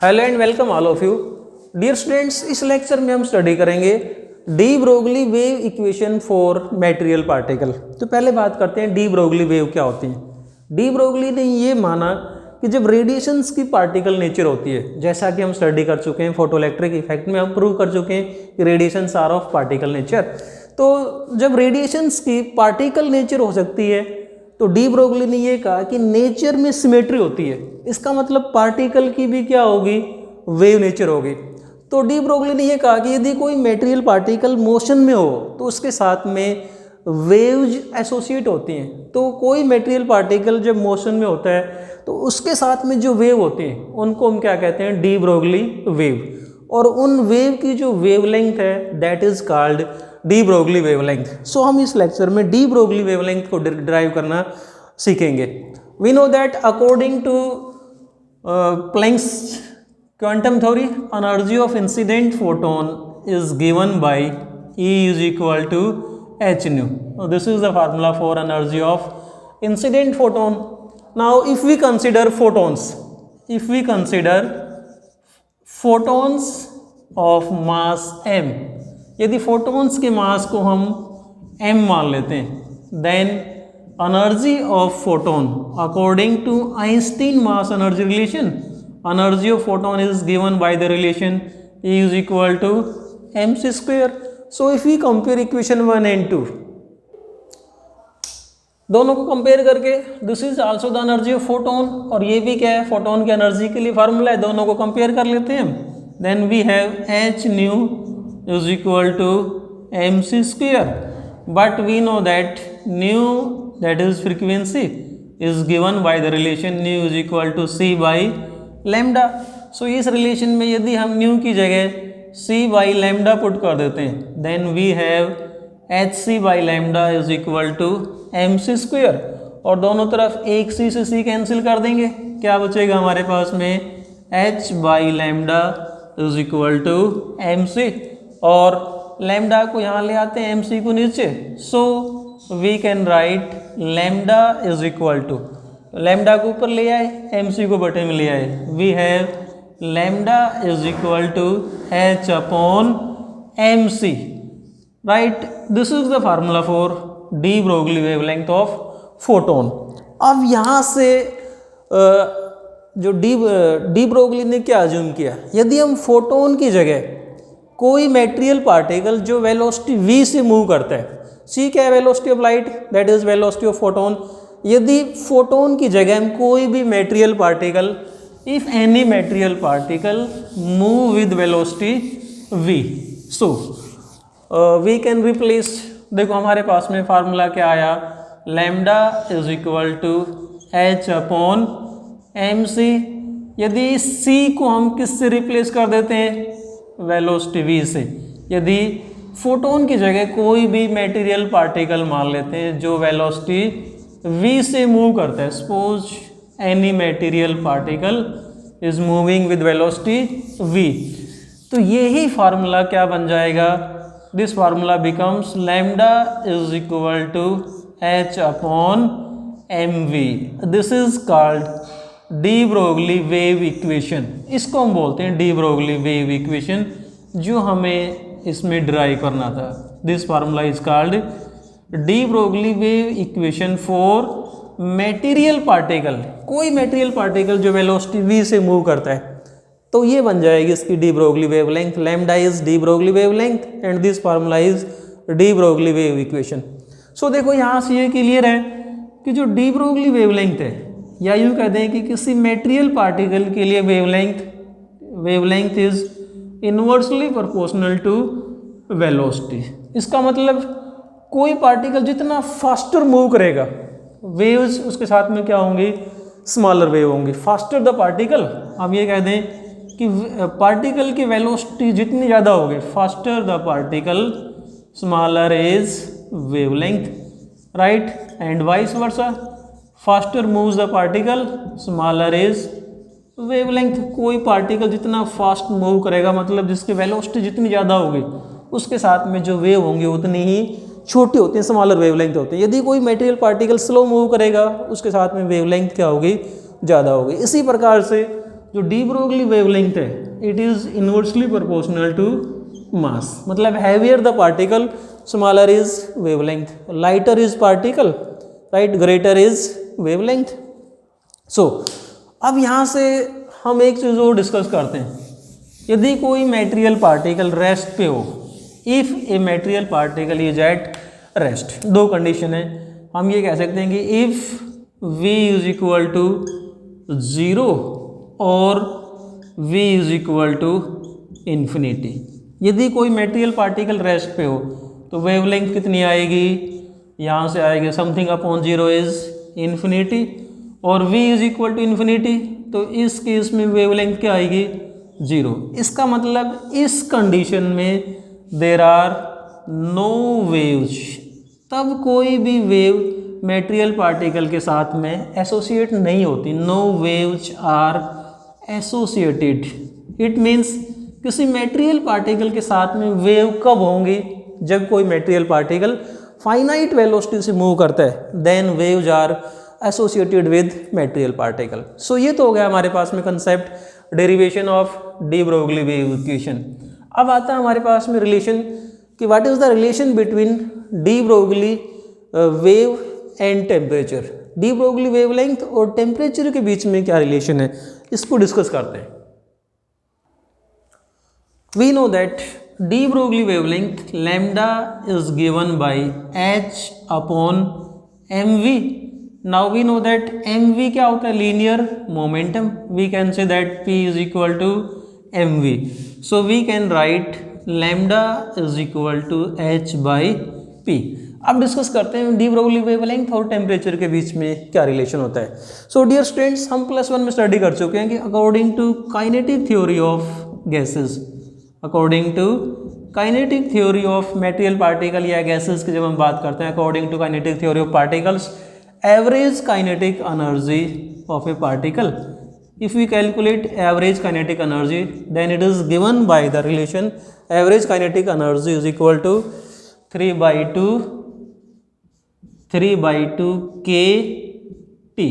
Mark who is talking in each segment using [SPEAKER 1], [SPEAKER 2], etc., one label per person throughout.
[SPEAKER 1] Hello and welcome all of you dear students. इस lecture में हम स्टडी करेंगे de Broglie wave equation for material particle. तो पहले बात करते हैं डी ब्रोगली वेव क्या होती है। डी ब्रोगली ने ये माना कि जब रेडिएशंस की पार्टिकल नेचर होती है, जैसा कि हम स्टडी कर चुके हैं फोटोइलेक्ट्रिक इफेक्ट में, हम प्रूव कर चुके हैं कि radiations are of particle nature. तो जब रेडिएशंस की पार्टिकल नेचर हो सकती है तो डी ब्रोगली ने ये कहा कि नेचर में सिमेट्री होती है। इसका मतलब पार्टिकल की भी क्या होगी, वेव नेचर होगी। तो डी ब्रोगली ने ये कहा कि यदि कोई मटेरियल पार्टिकल मोशन में हो तो उसके साथ में वेव्स एसोसिएट होती हैं। तो कोई मटेरियल पार्टिकल जब मोशन में होता है तो उसके साथ में जो वेव होती हैं उनको हम क्या कहते हैं, डी ब्रोगली वेव। और उन वेव की जो वेवलेंथ है that is called de Broglie wavelength. So हम इस लेक्चर में डी ब्रोगली वेवलेंथ को डिराइव करना सीखेंगे। We know that according to Planck's quantum theory, energy of incident photon is given by E is equal to h nu. This is the formula for energy of incident photon. Now if we consider photons of mass m, यदि photons के mass को हम m मान लेते हैं, then energy of photon according to Einstein mass energy relation, energy of photon is given by the relation E is equal to mc square. So if we compare equation 1 and 2, दोनों को compare करके this is also the energy of photon, और ये भी क्या है, photon की energy के लिए फार्मूला है। दोनों को कंपेयर कर लेते हैं हम। Then we have h nu is equal to mc square, but we know that nu, that is frequency, is given by the relation nu is equal to c by lambda. So इस relation में यदि हम nu की जगह c by lambda put कर देते हैं, then we have hc by lambda is equal to mc square, और दोनों तरफ एक c से c कैंसिल कर देंगे, क्या बचेगा हमारे पास में, h by lambda is equal to mc, और लैम्डा को यहाँ ले आते हैं, mc को नीचे। So we can write lambda is equal to, lambda को ऊपर ले आए, mc को बटे में ले आए, we have lambda is equal to h upon mc, right. This is the formula for de Broglie wavelength of photon. अब यहाँ से जो डी ब्रोगली ने क्या अज्यूम किया, यदि हम फोटोन की जगह कोई मटेरियल पार्टिकल जो वेलोसिटी v से मूव करता है, c क्या है, velocity of light, that is velocity of photon. यदि फोटोन की जगह हम कोई भी material particle, if any material particle move with velocity v, so we can replace, देखो हमारे पास में फार्मूला क्या आया, lambda is equal to h upon mc। यदि c को हम किससे रिप्लेस कर देते हैं, वेलोसिटी v से। यदि फोटोन की जगह कोई भी मटेरियल पार्टिकल मान लेते हैं जो वेलोसिटी v से मूव करता है, suppose any material particle is moving with velocity v, तो यही फार्मूला क्या बन जाएगा, this formula becomes lambda is equal to h upon mv। This is called de Broglie wave equation. इसको हम बोलते हैं डी ब्रोगली वेव इक्वेशन, जो हमें इसमें डिराइव करना था। This formula is called de Broglie wave equation for material particle, कोई मटेरियल पार्टिकल जो वेलोसिटी v से मूव करता है, तो ये बन जाएगी इसकी de Broglie wavelength. Lambda is de Broglie wavelength and this formula is de Broglie wave equation. So देखो यहाँ से ये क्लियर है कि जो डी ब्रोगली वेवलेंथ है, या यूँ कहते हैं कि किसी मटेरियल पार्टिकल के लिए wavelength is inversely proportional to velocity. इसका मतलब कोई पार्टिकल जितना फास्टर मूव करेगा, वेव्स उसके साथ में क्या होंगी, स्मॉलर वेव होंगी। फास्टर द पार्टिकल, हम ये कह दें कि पार्टिकल की वेलोसिटी जितनी ज़्यादा होगी, faster the particle smaller is wavelength, right, and vice versa, faster moves the particle smaller is wavelength. कोई पार्टिकल जितना फास्ट मूव करेगा, मतलब जिसकी वेलोसिटी जितनी ज़्यादा होगी, उसके साथ में जो वेव होंगी उतनी ही छोटी होती हैं, स्मॉलर वेवलेंथ होती है। यदि कोई मटेरियल पार्टिकल स्लो मूव करेगा, उसके साथ में वेवलेंथ क्या होगी, ज़्यादा होगी। इसी प्रकार से जो डी ब्रोगली वेवलेंथ है it is inversely proportional to mass, मतलब heavier the particle smaller is wavelength, lighter is particle right, greater is wavelength. So अब यहाँ से हम एक चीज़ और डिस्कस करते हैं, यदि कोई मेटेरियल पार्टिकल रेस्ट पे हो, if a material particle is at rest, दो कंडीशन है, हम ये कह सकते हैं कि if v is equal to 0 और v is equal to infinity. यदि कोई मेटेरियल पार्टिकल रेस्ट पे हो तो वेवलेंथ कितनी आएगी, यहाँ से आएगी समथिंग अपॉन 0 इज इन्फिनिटी, और v is equal to infinity, तो इस केस में वेवलेंथ क्या आएगी 0। इसका मतलब इस कंडीशन में देर आर नो वेव्स, तब कोई भी वेव मेटेरियल पार्टिकल के साथ में एसोसिएट नहीं होती, no waves are associated. It means किसी मेटेरियल पार्टिकल के साथ में वेव कब होंगी, जब कोई मेटेरियल पार्टिकल फाइनाइट वेलोसिटी से मूव करता है, then waves are associated with material particle. So ये तो हो गया हमारे पास में concept derivation of de Broglie wave equation. अब आता है हमारे पास में रिलेशन कि what is the relation between de Broglie wave and temperature, D Broglie wavelength और टेम्परेचर के बीच में क्या रिलेशन है, इसको डिस्कस करते हैं। We know that de Broglie wavelength lambda is given by h upon mv। Now we know that mv क्या होता है, linear momentum, we can say that p is equal to mv, so we can write lambda is equal to h by p। अब discuss करते हैं de Broglie wavelength और temperature के बीच में क्या रिलेशन होता है। सो डियर स्टूडेंट्स, हम +1 में स्टडी कर चुके हैं कि according to kinetic theory of gases, according to kinetic theory of material particle या गैसेस की जब हम बात करते हैं, according to kinetic theory of particles, average kinetic energy of a particle, if we calculate average kinetic energy then it is given by the relation average kinetic energy is equal to 3 by 2 k T,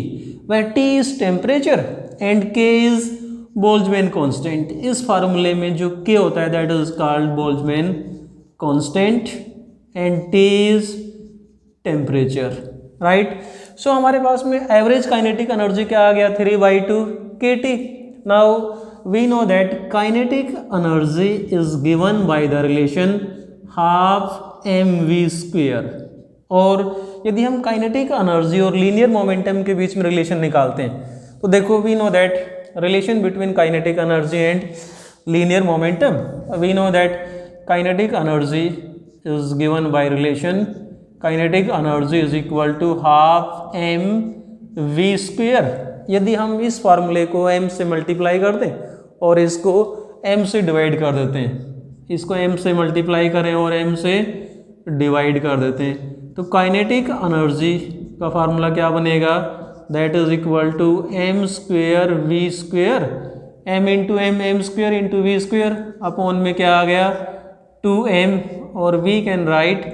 [SPEAKER 1] where T is temperature and K is Boltzmann constant। इस फार्मूले में जो K होता है that is called Boltzmann constant and T is temperature, right। So हमारे पास में average kinetic energy क्या आ गया 3 by 2 kT। Now we know that kinetic energy is given by the relation half mv square। और यदि हम काइनेटिक एनर्जी और लीनियर मोमेंटम के बीच में रिलेशन निकालते हैं तो देखो we know that relation between kinetic energy and linear momentum, we know that kinetic energy is given by relation kinetic energy is equal to half M V square. यदि हम इस फार्मूले को m से मल्टीप्लाई कर दें और इसको m से डिवाइड कर देते हैं, इसको m से मल्टीप्लाई करें और m से डिवाइड कर देते हैं, तो काइनेटिक एनर्जी का फार्मूला क्या बनेगा, that is equal to m square V square, m into M M square into V square, upon में क्या आ गया 2m, और we can write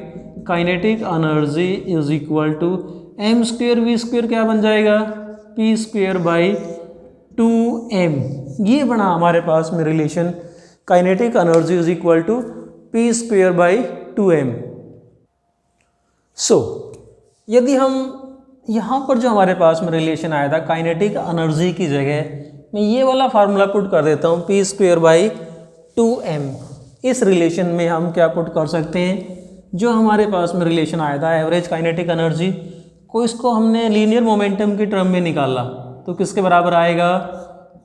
[SPEAKER 1] kinetic energy is equal to m square V square क्या बन जाएगा p स्क्वेयर बाई 2m। ये बना हमारे पास में relation kinetic energy is equal to p square by 2m। So यदि हम यहाँ पर जो हमारे पास में रिलेशन आया था काइनेटिक एनर्जी की जगह मैं ये वाला फार्मूला पुट कर देता हूँ p स्क्वेयर बाई 2m। इस रिलेशन में हम क्या पुट कर सकते हैं, जो हमारे पास में रिलेशन आया था एवरेज काइनेटिक एनर्जी को, इसको हमने लीनियर मोमेंटम की टर्म में निकाला तो किसके बराबर आएगा,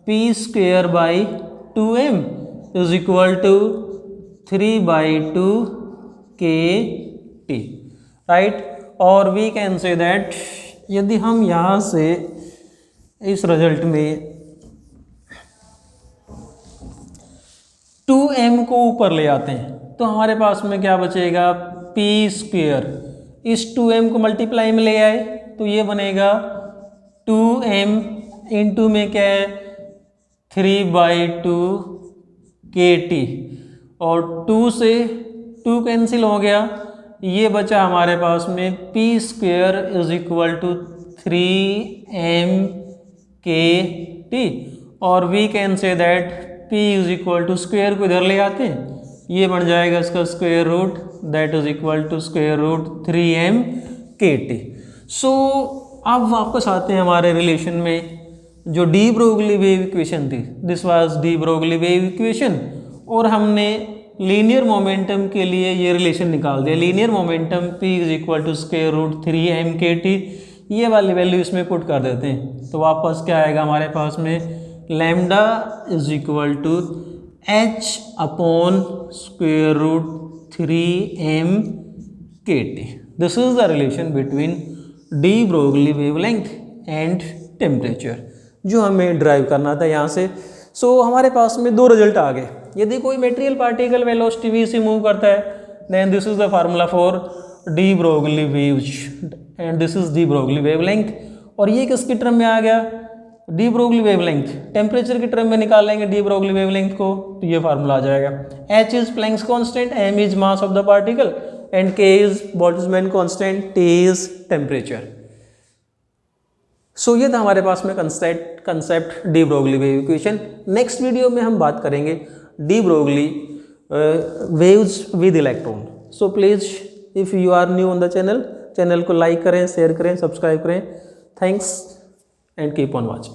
[SPEAKER 1] p square by 2m is equal to 3 by 2 kT, right. और वी कैन से दैट यदि हम यहाँ से इस रिजल्ट में 2m को ऊपर ले आते हैं तो हमारे पास में क्या बचेगा, p स्क्वेयर, इस 2m को मल्टीप्लाई में ले आए तो ये बनेगा 2m इंटू में क्या है 3 बाई 2 kT, और 2 से 2 कैंसिल हो गया, ये बचा हमारे पास में p square is equal to 3m kT, और we can say that P is equal to square को इधर ले आते हैं, ये बन जाएगा इसका square root, that is equal to square root 3m KT। So अब वापस आते हैं हमारे रिलेशन में, जो डी ब्रोगली वेव इक्वेशन थी, this was de Broglie wave equation, और हमने लीनियर मोमेंटम के लिए ये रिलेशन निकाल दिया, linear momentum P is equal to square root 3m KT, ये वाली वैल्यू इसमें पुट कर देते हैं, तो वापस क्या आएगा हमारे पास में, lambda is equal to h upon square root 3m KT। This is the relation between de Broglie wavelength and temperature, जो हमें ड्राइव करना था यहाँ से। सो हमारे पास में दो रिजल्ट आ गए। यदि कोई मटेरियल पार्टिकल वेलोसिटी v से मूव करता है, then this is the formula for de Broglie waves and this is de Broglie wavelength. और ये किसकी टर्म में आ गया, डी ब्रोगली वेवलेंथ, टेम्परेचर की टर्म में निकालेंगे डी ब्रोगली वेवलेंथ को, तो ये फार्मूला आ जाएगा, h is Planck's constant, m is mass of the particle and k is Boltzmann constant, t is temperature. So ये था हमारे पास में concept de Broglie wave equation. Next video में हम बात करेंगे de Broglie waves with electron. So please if you are new on the channel को लाइक करें, शेयर करें, सब्सक्राइब करें। Thanks and keep on watching.